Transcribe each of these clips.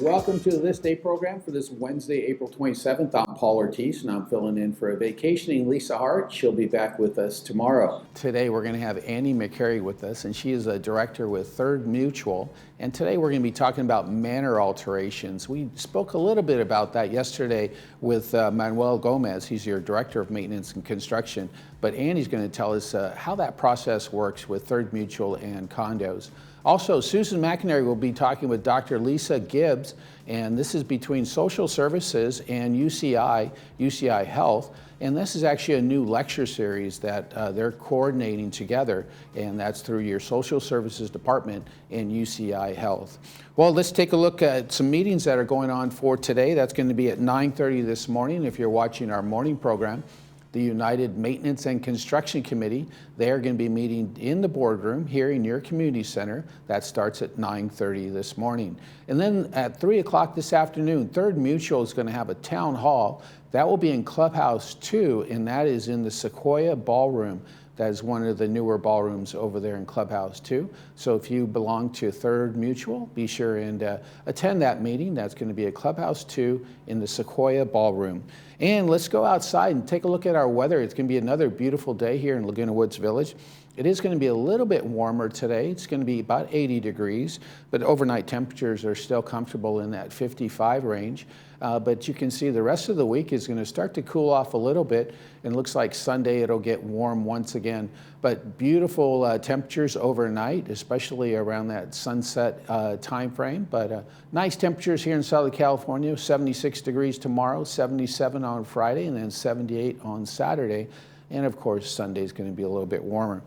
Welcome to the This Day program for this Wednesday, April 27th. I'm Paul Ortiz, and I'm filling in for a vacationing Lisa Hart. She'll be back with us tomorrow. Today, we're going to have Annie McCary with us, and she is a director with Third Mutual. And today, we're going to be talking about manor alterations. We spoke a little bit about that yesterday with Manuel Gomez. He's your director of maintenance and construction. But Annie's going to tell us how that process works with Third Mutual and condos. Also, Susan McInerney will be talking with Dr. Lisa Gibbs, and this is between Social Services and UCI Health. And this is actually a new lecture series that they're coordinating together, and that's through your Social Services Department and UCI Health. Well, let's take a look at some meetings that are going on for today. That's going to be at 9:30 this morning if you're watching our morning program. The United Maintenance and Construction Committee, they are going to be meeting in the boardroom here in your community center. That starts at 9:30 this morning. And then at 3 o'clock this afternoon, Third Mutual is going to have a town hall. That will be in Clubhouse 2, and that is in the Sequoia Ballroom. That is one of the newer ballrooms over there in Clubhouse 2. So if you belong to Third Mutual, be sure and attend that meeting. That's going to be at Clubhouse 2 in the Sequoia Ballroom. And let's go outside and take a look at our weather. It's going to be another beautiful day here in Laguna Woods Village. It is going to be a little bit warmer today. It's going to be about 80 degrees, but overnight temperatures are still comfortable in that 55 range. But you can see the rest of the week is going to start to cool off a little bit, and looks like Sunday it'll get warm once again. But beautiful temperatures overnight, especially around that sunset time frame. But nice temperatures here in Southern California, 76 degrees tomorrow, 77 on Friday, and then 78 on Saturday. And of course, Sunday is going to be a little bit warmer.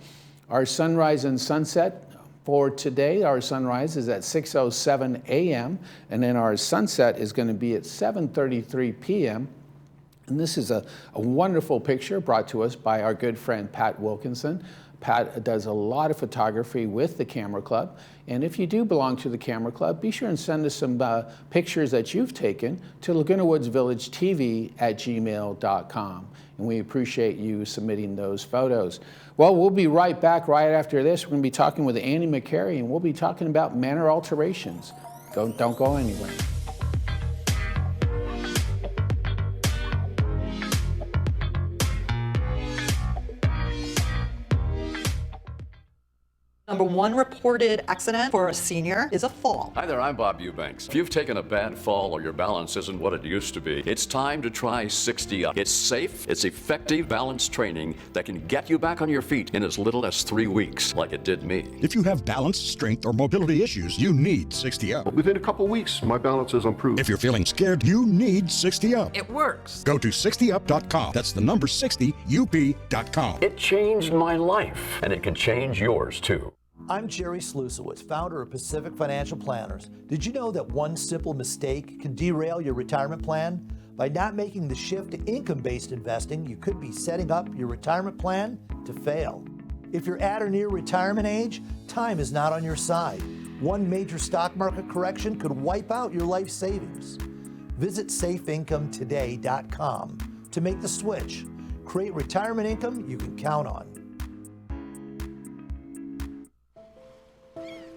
Our sunrise and sunset for today, our sunrise is at 6:07 a.m. and then our sunset is going to be at 7:33 p.m. And this is a wonderful picture brought to us by our good friend Pat Wilkinson. Pat does a lot of photography with the Camera Club. And if you do belong to the Camera Club, be sure and send us some pictures that you've taken to lagunawoodsvillagetv@gmail.com. And we appreciate you submitting those photos. Well, we'll be right back right after this. We're going to be talking with Annie McCary, and we'll be talking about manor alterations. Don't go anywhere. Number one reported accident for a senior is a fall. Hi there, I'm Bob Eubanks. If you've taken a bad fall or your balance isn't what it used to be, it's time to try 60 Up. It's safe, it's effective balance training that can get you back on your feet in as little as 3 weeks, like it did me. If you have balance, strength, or mobility issues, you need 60 Up. Within a couple weeks, my balance is improved. If you're feeling scared, you need 60 Up. It works. Go to 60up.com. That's the number 60up.com. It changed my life, and it can change yours too. I'm Jerry Slusowitz, founder of Pacific Financial Planners. Did you know that one simple mistake can derail your retirement plan? By not making the shift to income-based investing, you could be setting up your retirement plan to fail. If you're at or near retirement age, time is not on your side. One major stock market correction could wipe out your life savings. Visit safeincometoday.com to make the switch. Create retirement income you can count on.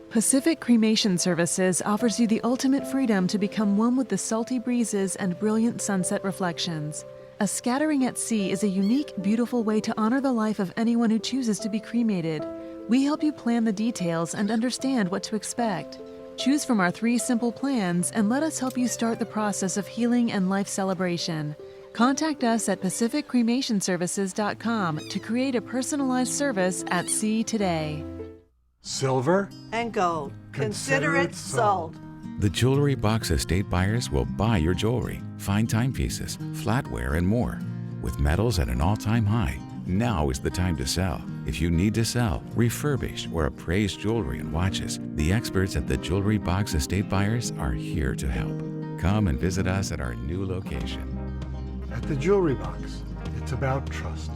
Pacific Cremation Services offers you the ultimate freedom to become one with the salty breezes and brilliant sunset reflections. A scattering at sea is a unique, beautiful way to honor the life of anyone who chooses to be cremated. We help you plan the details and understand what to expect. Choose from our 3 simple plans and let us help you start the process of healing and life celebration. Contact us at pacificcremationservices.com to create a personalized service at sea today. Silver And gold. Consider it sold. The Jewelry Box Estate buyers will buy your jewelry, fine timepieces, flatware, and more. With metals at an all-time high, now is the time to sell. If you need to sell, refurbish, or appraise jewelry and watches, the experts at the Jewelry Box Estate buyers are here to help. Come and visit us at our new location. at the Jewelry Box. It's about trust.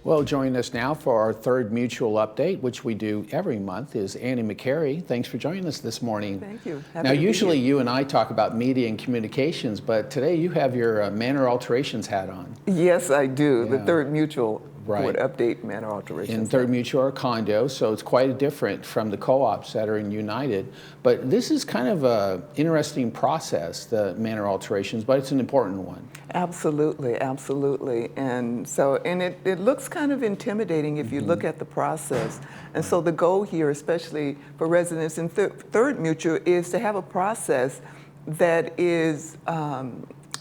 Well, Well, joining us now for our third mutual update, which we do every month, is Annie McCary. Thanks for joining us this morning. Thank you. Now, usually you and I talk about media and communications, but today you have your manor alterations hat on. Yes, I do. Yeah. The third mutual Right. would update manor alterations. And Third Mutual are condos, so it's quite different from the co-ops that are in United. But this is kind of an interesting process, the manor alterations, but it's an important one. Absolutely, absolutely. And so, and it looks kind of intimidating if you look at the process. And so the goal here, especially for residents in Third Mutual, is to have a process that is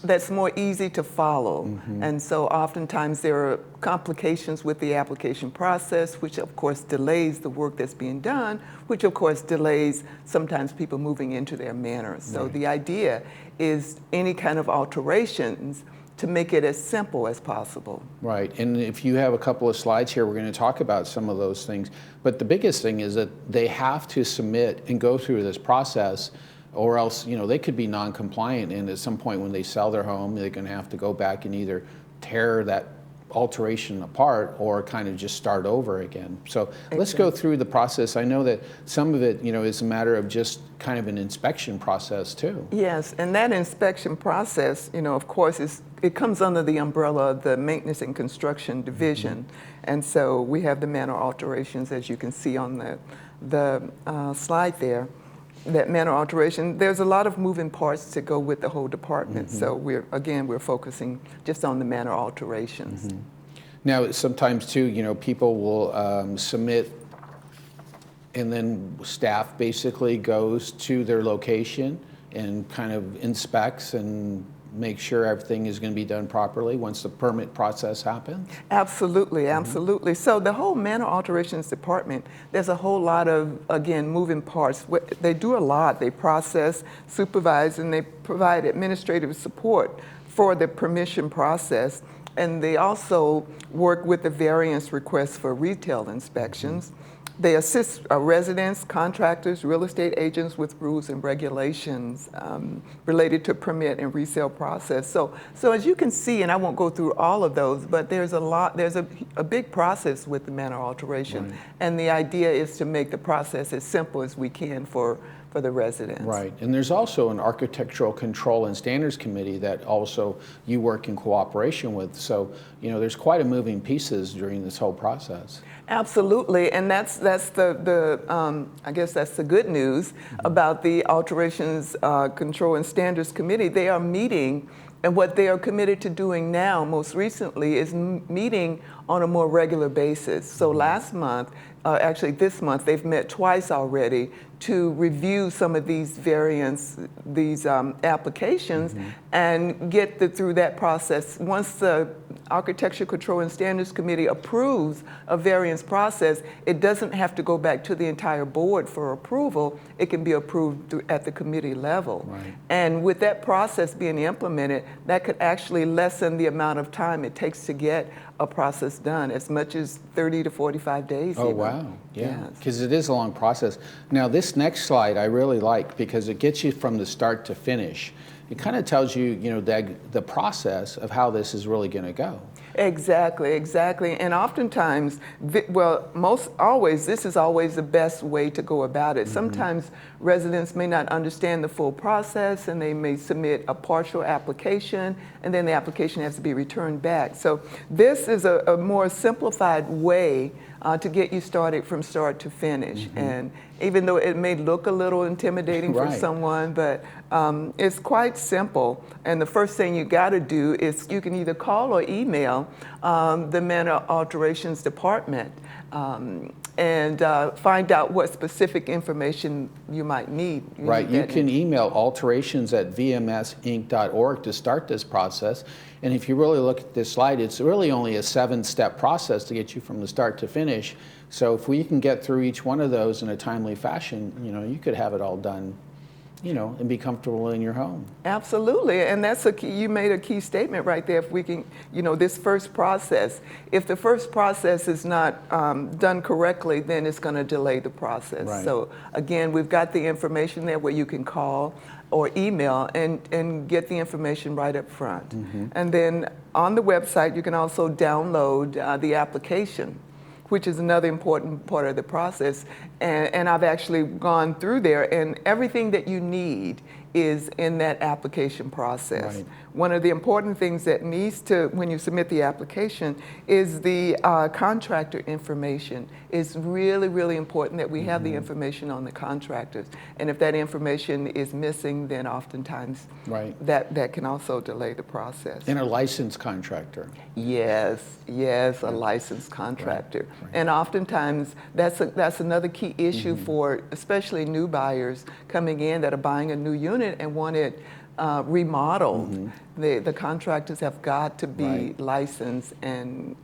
that's more easy to follow. And so oftentimes there are complications with the application process, which of course delays the work that's being done, which of course delays sometimes people moving into their manors. So the idea is any kind of alterations to make it as simple as possible. Right, and if you have a couple of slides here, we're going to talk about some of those things. But the biggest thing is that they have to submit and go through this process, or else, you know, they could be non-compliant, and at some point when they sell their home, they're going to have to go back and either tear that alteration apart or kind of just start over again. So let's go through the process. I know that some of it, you know, is a matter of just kind of an inspection process too. Yes, and that inspection process, you know, of course, it comes under the umbrella of the Maintenance and Construction Division. And so we have the manor alterations, as you can see on the slide there. That manor alteration, there's a lot of moving parts to go with the whole department. So we're focusing just on the manor alterations. Now, sometimes too, you know, people will submit, and then staff basically goes to their location and kind of inspects and make sure everything is going to be done properly once the permit process happens? Absolutely, absolutely. So the whole manor alterations department, there's a whole lot of, again, moving parts. They do a lot. They process, supervise, and they provide administrative support for the permission process. And they also work with the variance requests for retail inspections. They assist residents, contractors, real estate agents with rules and regulations related to permit and resale process. So as you can see, and I won't go through all of those, but there's a big process with the manor alteration. And the idea is to make the process as simple as we can for the residents. Right, and there's also an Architectural Control and Standards Committee that also you work in cooperation with. So, you know, there's quite a moving pieces during this whole process. Absolutely, and that's the I guess that's the good news about the Alterations Control and Standards Committee. They are meeting, and what they are committed to doing now, most recently, is meeting on a more regular basis. So last month, actually this month, they've met twice already to review some of these applications and get through that process. Once the Architecture Control and Standards Committee approves a variance process, it doesn't have to go back to the entire board for approval. It can be approved at the committee level. Right. And with that process being implemented, that could actually lessen the amount of time it takes to get a process done, as much as 30 to 45 days. Oh, even. wow. Yeah, Yes. because it is a long process. Now, this next slide I really like because it gets you from the start to finish. It kind of tells you, you know, the process of how this is really going to go. Exactly, exactly. And oftentimes, this is always the best way to go about it. Sometimes residents may not understand the full process and they may submit a partial application and then the application has to be returned back. So this is a more simplified way to get you started from start to finish. And even though it may look a little intimidating for someone, but it's quite simple. And the first thing you got to do is you can either call or email the Manor Alterations Department and find out what specific information you might need. You can email alterations@vmsinc.org to start this process. And if you really look at this slide, it's really only a 7-step process to get you from the start to finish. So if we can get through each one of those in a timely fashion, you know, you could have it all done and be comfortable in your home. Absolutely, and that's a key, you made a key statement right there. If we can, this first process, if the first process is not done correctly, then it's going to delay the process. Right. So again, we've got the information there where you can call or email and get the information right up front. And then on the website, you can also download the application, which is another important part of the process. And I've actually gone through there, and everything that you need is in that application process. Right. One of the important things that needs to, when you submit the application, is the contractor information. It's really, really important that we have the information on the contractors. And if that information is missing, then oftentimes Right. that can also delay the process. And a licensed contractor. Yes, a licensed contractor. Right. And oftentimes, that's another key issue for especially new buyers coming in that are buying a new unit and want it remodeled. The contractors have got to be Right. licensed and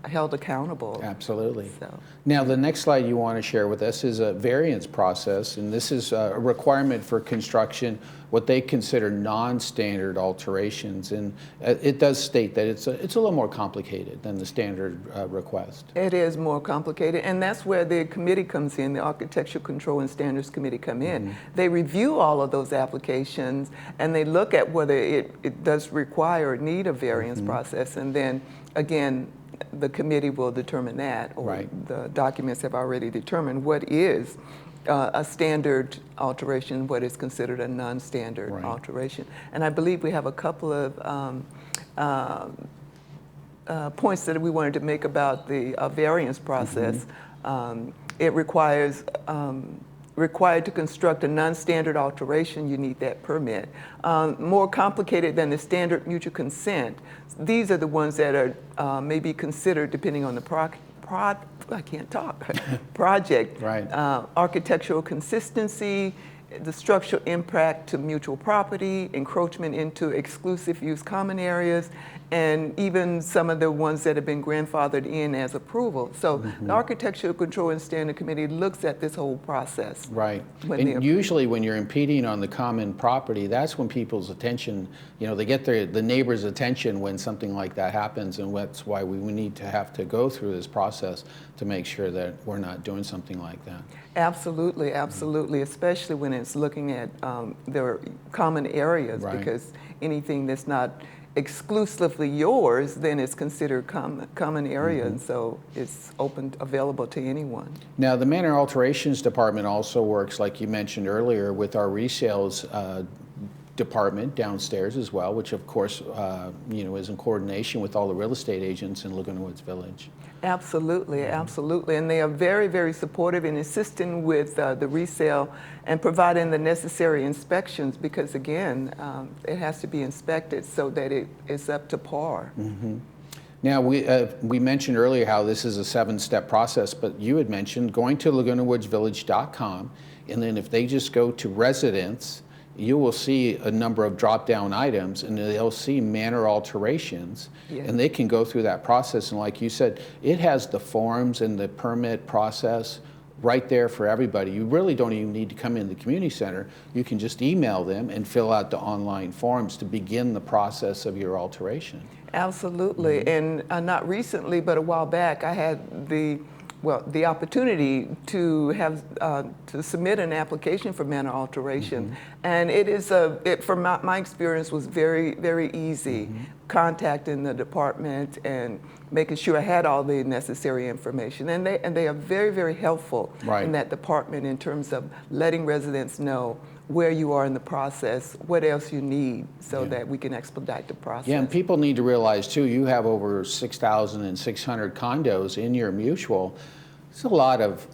held accountable. Absolutely. So. Now, the next slide you want to share with us is a variance process, and this is a requirement for construction, what they consider non-standard alterations, and it does state that it's a little more complicated than the standard request. It is more complicated, and that's where the committee comes in, the Architectural Control and Standards Committee come in. They review all of those applications, and they look at whether it does require or need a variance process, and then, again, the committee will determine that, or Right. the documents have already determined what is a standard alteration, what is considered a non-standard Right. alteration. And I believe we have a couple of points that we wanted to make about the variance process. It requires required to construct a non-standard alteration, you need that permit. More complicated than the standard mutual consent. These are the ones that are maybe considered depending on the project. Right. Architectural consistency, the structural impact to mutual property, encroachment into exclusive use common areas, and even some of the ones that have been grandfathered in as approval. So the Architectural Control and Standard Committee looks at this whole process. Right. When And usually when you're impeding on the common property, that's when people's attention, they get the neighbor's attention when something like that happens, and that's why we need to have to go through this process to make sure that we're not doing something like that. Absolutely, absolutely, especially when it's looking at their common areas, Right. because anything that's not exclusively yours, then it's considered common area, and so it's available to anyone. Now, the Manor Alterations Department also works, like you mentioned earlier, with our resales department downstairs as well, which of course, is in coordination with all the real estate agents in Laguna Woods Village. Absolutely, absolutely. And they are very, very supportive in assisting with the resale and providing the necessary inspections because, again, it has to be inspected so that it is up to par. Now, we mentioned earlier how this is a 7-step process, but you had mentioned going to LagunaWoodsVillage.com, and then if they just go to residents, you will see a number of drop-down items, and they'll see manor alterations, and they can go through that process. And like you said, it has the forms and the permit process right there for everybody. You really don't even need to come in the community center. You can just email them and fill out the online forms to begin the process of your alteration. Absolutely, and not recently, but a while back, I had the opportunity to have to submit an application for manor alteration, and it is from my experience was very, very easy. Contacting the department and making sure I had all the necessary information, and they are very, very helpful in that department in terms of letting residents know where you are in the process, what else you need, so that we can expedite the process. Yeah, and people need to realize too, you have over 6,600 condos in your mutual. It's a lot of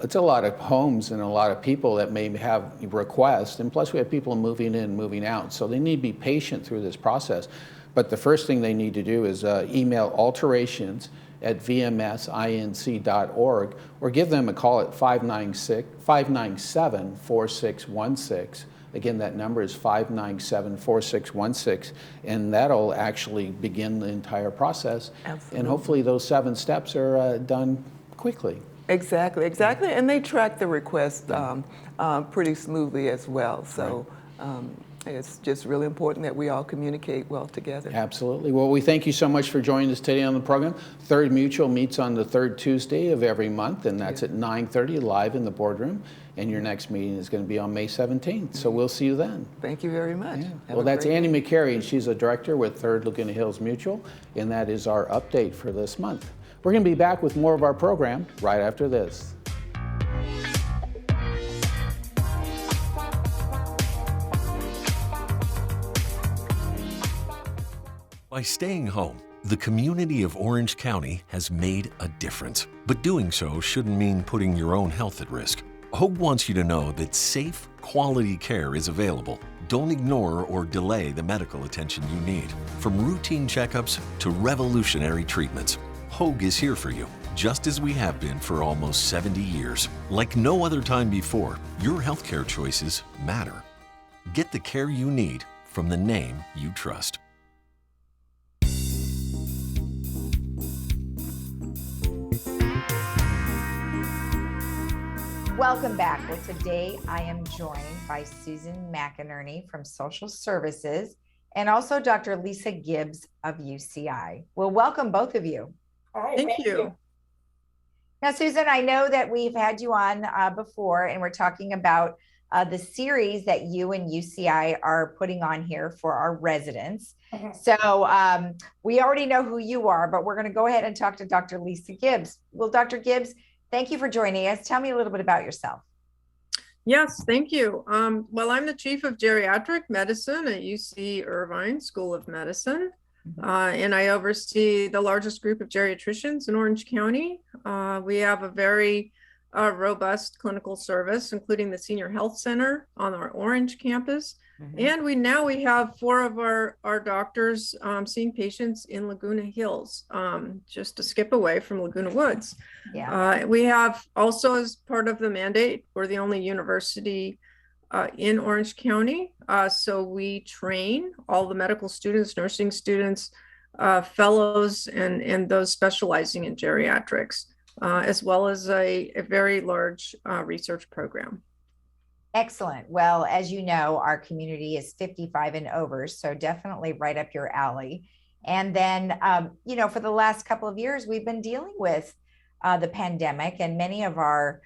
homes and a lot of people that may have requests, and plus we have people moving in, moving out, so they need to be patient through this process. But the first thing they need to do is email alterations@vmsinc.org or give them a call at 597-4616. Again, that number is 597-4616, and that'll actually begin the entire process. Absolutely. And hopefully those 7 steps are done quickly. Exactly, exactly. And they track the request pretty smoothly as well. So it's just really important that we all communicate well together. Absolutely. Well, we thank you so much for joining us today on the program. Third Mutual meets on the third Tuesday of every month, and that's at 9:30 live in the boardroom. And your next meeting is going to be on May 17th. So we'll see you then. Thank you very much. Well, that's Annie McCary, and she's a director with Third Laguna Hills Mutual, and that is our update for this month. We're going to be back with more of our program right after this. By staying home, the community of Orange County has made a difference. But doing so shouldn't mean putting your own health at risk. Hogue wants you to know that safe, quality care is available. Don't ignore or delay the medical attention you need. From routine checkups to revolutionary treatments, Hogue is here for you, just as we have been for almost 70 years. Like no other time before, your healthcare choices matter. Get the care you need from the name you trust. Welcome back. Well, today I am joined by Susan McInerney from Social Services and also Dr. Lisa Gibbs of UCI. Well, welcome both of you. Hi, thank you. Now, Susan, I know that we've had you on before, and we're talking about the series that you and UCI are putting on here for our residents. So we already know who you are, but we're going to go ahead and talk to Dr. Lisa Gibbs. Well, Dr. Gibbs, thank you for joining us. Tell me a little bit about yourself. Yes, thank you. Well, I'm the chief of geriatric medicine at UC Irvine School of Medicine, and I oversee the largest group of geriatricians in Orange County. We have a very robust clinical service, including the Senior Health Center on our Orange campus. And we have 4 of our doctors seeing patients in Laguna Hills, just a skip away from Laguna Woods. We have also, as part of the mandate, we're the only university in Orange County. So we train all the medical students, nursing students, fellows, and those specializing in geriatrics, as well as a very large research program. Excellent. Well, as you know, our community is 55 and over, so definitely right up your alley. And then, for the last couple of years, we've been dealing with the pandemic, and many of our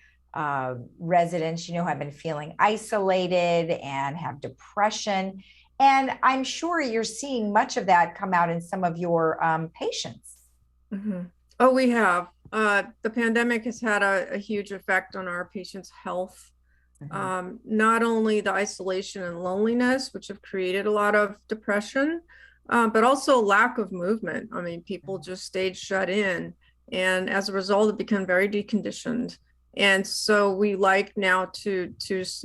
residents, have been feeling isolated and have depression. And I'm sure you're seeing much of that come out in some of your patients. Oh, we have. The pandemic has had a huge effect on our patients' health. Not only the isolation and loneliness, which have created a lot of depression, but also lack of movement. I mean, people just stayed shut in, and as a result, have become very deconditioned. And so we like now to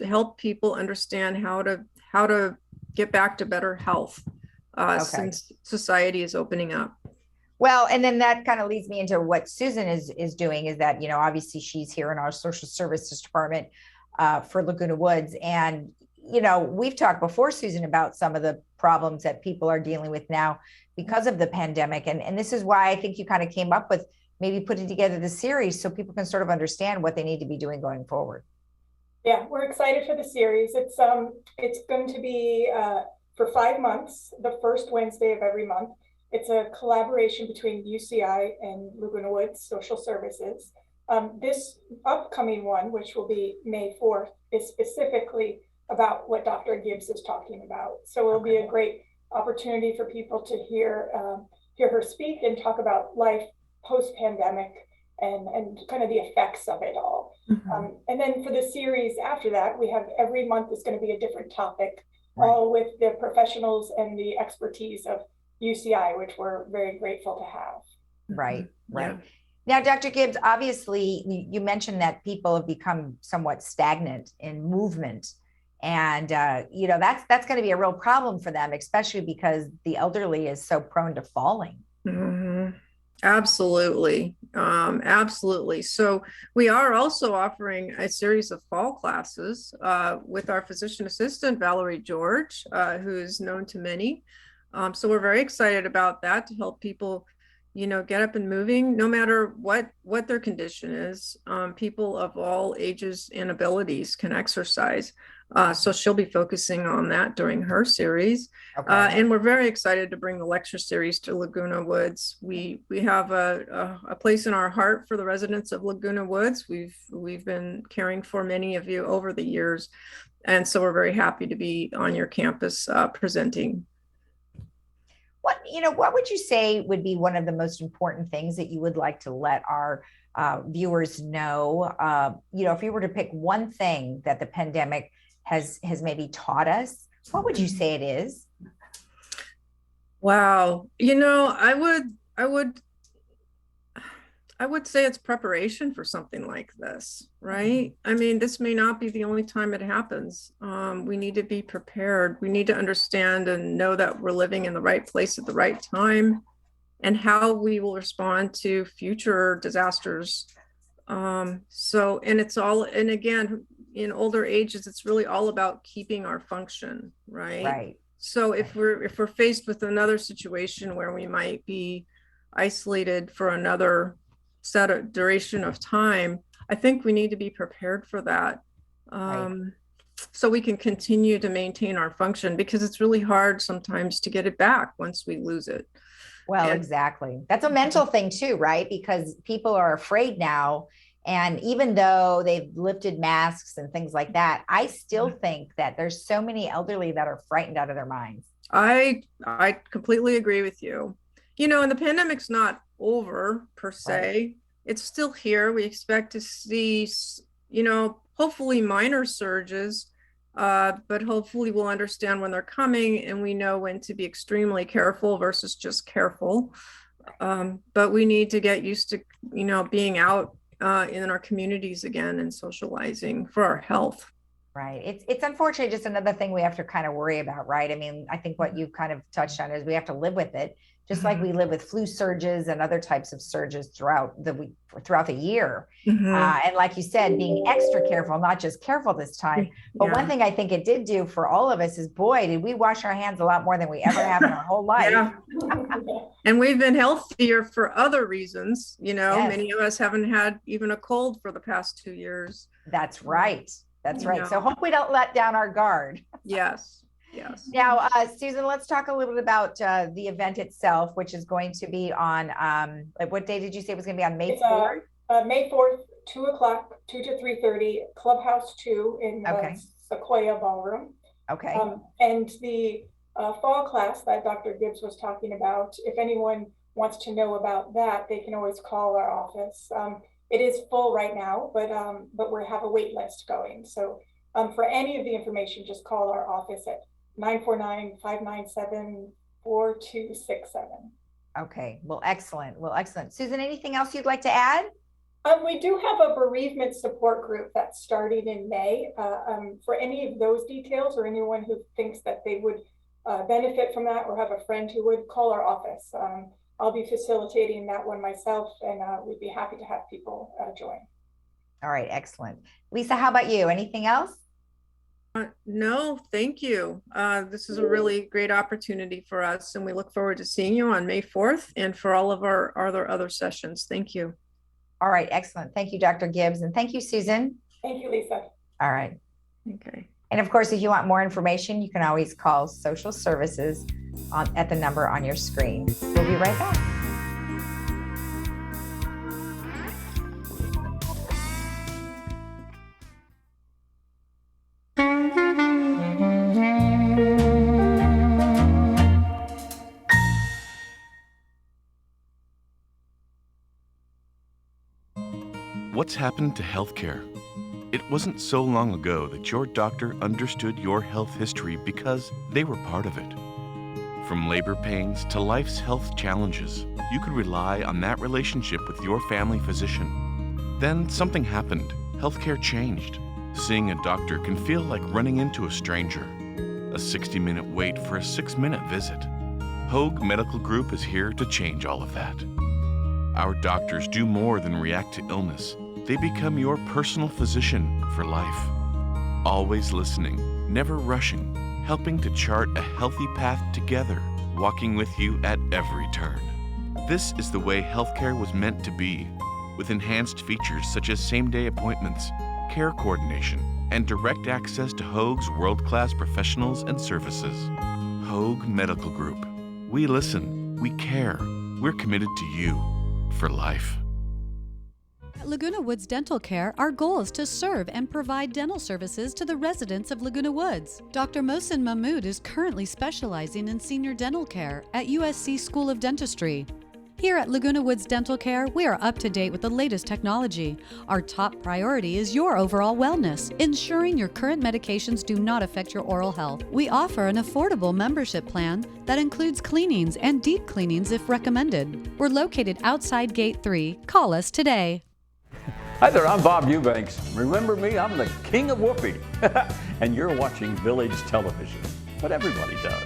help people understand how to get back to better health since society is opening up. Well, and then that kind of leads me into what Susan is doing, is that, obviously she's here in our social services department for Laguna Woods. And, we've talked before, Susan, about some of the problems that people are dealing with now because of the pandemic. And this is why I think you kind of came up with maybe putting together the series so people can sort of understand what they need to be doing going forward. Yeah, we're excited for the series. It's going to be for 5 months, the first Wednesday of every month. It's a collaboration between UCI and Laguna Woods Social Services. This upcoming one, which will be May 4th, is specifically about what Dr. Gibbs is talking about. So it'll be a great opportunity for people to hear her speak and talk about life post-pandemic and kind of the effects of it all. And then for the series after that, we have every month is going to be a different topic, all with the professionals and the expertise of UCI, which we're very grateful to have. Right. Now, Dr. Gibbs, obviously you mentioned that people have become somewhat stagnant in movement. And, that's going to be a real problem for them, especially because the elderly is so prone to falling. Absolutely. Absolutely. So we are also offering a series of fall classes with our physician assistant, Valerie George, who is known to many. So we're very excited about that, to help people get up and moving, no matter what their condition is. People of all ages and abilities can exercise. So she'll be focusing on that during her series. Okay. And we're very excited to bring the lecture series to Laguna Woods. We have a place in our heart for the residents of Laguna Woods. We've been caring for many of you over the years. And so we're very happy to be on your campus presenting. What would you say would be one of the most important things that you would like to let our viewers know? If you were to pick one thing that the pandemic has maybe taught us, what would you say it is? Wow. I would say it's preparation for something like this, right? I mean, this may not be the only time it happens. We need to be prepared. We need to understand and know that we're living in the right place at the right time and how we will respond to future disasters. And again, in older ages, it's really all about keeping our function, right? Right. So if we're faced with another situation where we might be isolated for another set of duration of time, I think we need to be prepared for that. So we can continue to maintain our function, because it's really hard sometimes to get it back once we lose it. Well, exactly. That's a mental thing too, right? Because people are afraid now. And even though they've lifted masks and things like that, I still think that there's so many elderly that are frightened out of their minds. I completely agree with you. And the pandemic's not over per se. Right. It's still here. We expect to see, hopefully minor surges, but hopefully we'll understand when they're coming, and we know when to be extremely careful versus just careful. But we need to get used to, being out in our communities again and socializing for our health. Right. It's unfortunately just another thing we have to kind of worry about, right? I mean, I think what you've kind of touched on is we have to live with it, just like we live with flu surges and other types of surges throughout the year. And like you said, being extra careful, not just careful this time. But one thing I think it did do for all of us is, boy, did we wash our hands a lot more than we ever have in our whole life. And we've been healthier for other reasons. Many of us haven't had even a cold for the past 2 years. That's right. That's right. So hope we don't let down our guard. Yes. Yes. Now, Susan, let's talk a little bit about the event itself, which is going to be on, what day did you say it was going to be on? May 4th? May 4th, 2 o'clock, 2 to 3:30, Clubhouse 2 in Sequoia Ballroom. Okay. And the fall class that Dr. Gibbs was talking about, if anyone wants to know about that, they can always call our office. It is full right now, but we have a wait list going. So for any of the information, just call our office at 949-597-4267. Okay. Well, excellent. Susan, anything else you'd like to add? We do have a bereavement support group that's starting in May. For any of those details, or anyone who thinks that they would benefit from that or have a friend who would, call our office. I'll be facilitating that one myself, and we'd be happy to have people join. All right, excellent. Lisa, how about you? Anything else? No, thank you. This is a really great opportunity for us, and we look forward to seeing you on May 4th and for all of our other sessions. Thank you. All right, excellent. Thank you, Dr. Gibbs, and thank you, Susan. Thank you, Lisa. All right. Okay. And of course, if you want more information, you can always call social services at the number on your screen. We'll be right back. What's happened to healthcare? It wasn't so long ago that your doctor understood your health history because they were part of it. From labor pains to life's health challenges, you could rely on that relationship with your family physician. Then something happened. Healthcare changed. Seeing a doctor can feel like running into a stranger. A 60-minute wait for a 6-minute visit. Hogue Medical Group is here to change all of that. Our doctors do more than react to illness. They become your personal physician for life. Always listening, never rushing, helping to chart a healthy path together, walking with you at every turn. This is the way healthcare was meant to be, with enhanced features such as same-day appointments, care coordination, and direct access to Hoag's world-class professionals and services. Hoag Medical Group. We listen, we care, we're committed to you for life. At Laguna Woods Dental Care, our goal is to serve and provide dental services to the residents of Laguna Woods. Dr. Mohsen Mahmood is currently specializing in senior dental care at USC School of Dentistry. Here at Laguna Woods Dental Care, we are up to date with the latest technology. Our top priority is your overall wellness, ensuring your current medications do not affect your oral health. We offer an affordable membership plan that includes cleanings and deep cleanings if recommended. We're located outside Gate 3. Call us today. Hi there, I'm Bob Eubanks. Remember me? I'm the king of whoopee. And you're watching Village Television. But everybody does.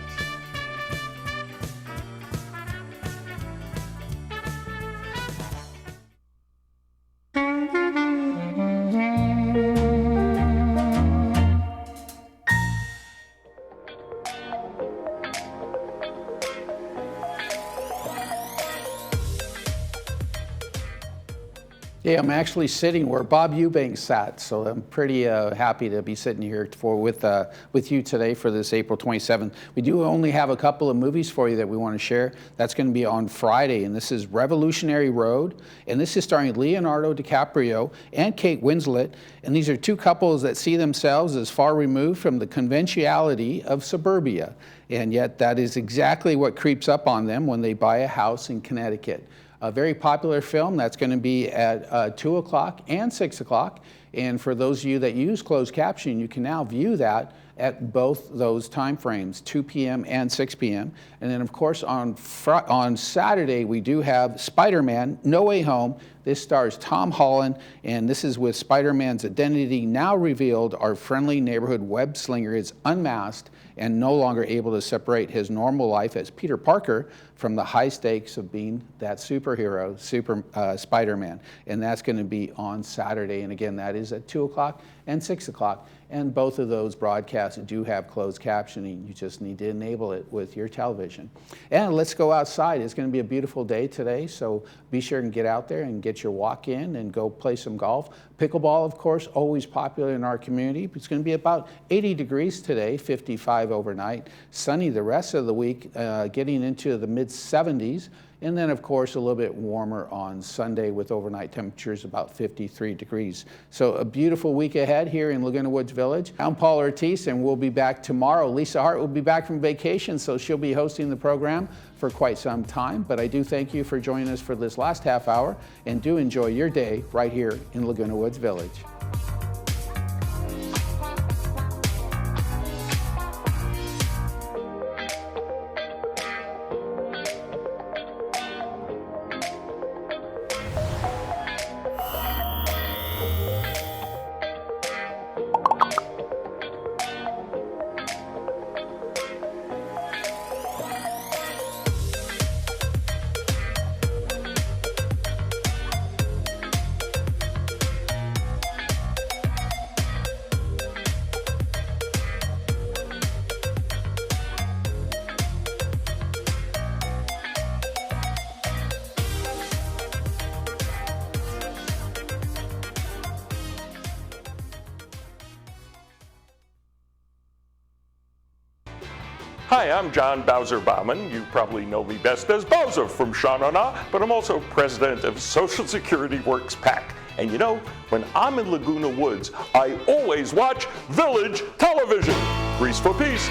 Yeah, I'm actually sitting where Bob Eubanks sat, so I'm pretty happy to be sitting here with you today for this April 27th. We do only have a couple of movies for you that we want to share. That's going to be on Friday, and this is Revolutionary Road, and this is starring Leonardo DiCaprio and Kate Winslet, and these are two couples that see themselves as far removed from the conventionality of suburbia, and yet that is exactly what creeps up on them when they buy a house in Connecticut. A very popular film that's going to be at 2 o'clock and 6 o'clock. And for those of you that use closed captioning, you can now view that at both those time frames, 2 p.m. and 6 p.m. And then, of course, on Saturday, we do have Spider-Man No Way Home. This stars Tom Holland, and this is with Spider-Man's identity now revealed. Our friendly neighborhood web slinger is unmasked and no longer able to separate his normal life as Peter Parker from the high stakes of being that superhero, Spider-Man. And that's going to be on Saturday. And again, that is at 2 o'clock and 6 o'clock. And both of those broadcasts do have closed captioning. You just need to enable it with your television. And let's go outside. It's going to be a beautiful day today, so be sure and get out there and get your walk in and go play some golf. Pickleball, of course, always popular in our community. It's going to be about 80 degrees today, 55 overnight. Sunny the rest of the week, getting into the mid-70s. And then, of course, a little bit warmer on Sunday with overnight temperatures about 53 degrees. So a beautiful week ahead here in Laguna Woods Village. I'm Paul Ortiz, and we'll be back tomorrow. Lisa Hart will be back from vacation, so she'll be hosting the program for quite some time. But I do thank you for joining us for this last half hour, and do enjoy your day right here in Laguna Woods Village. Hi, I'm John Bowser Bauman. You probably know me best as Bowser from Sha Na Na, but I'm also president of Social Security Works PAC. And you know, when I'm in Laguna Woods, I always watch Village Television. Grease for Peace.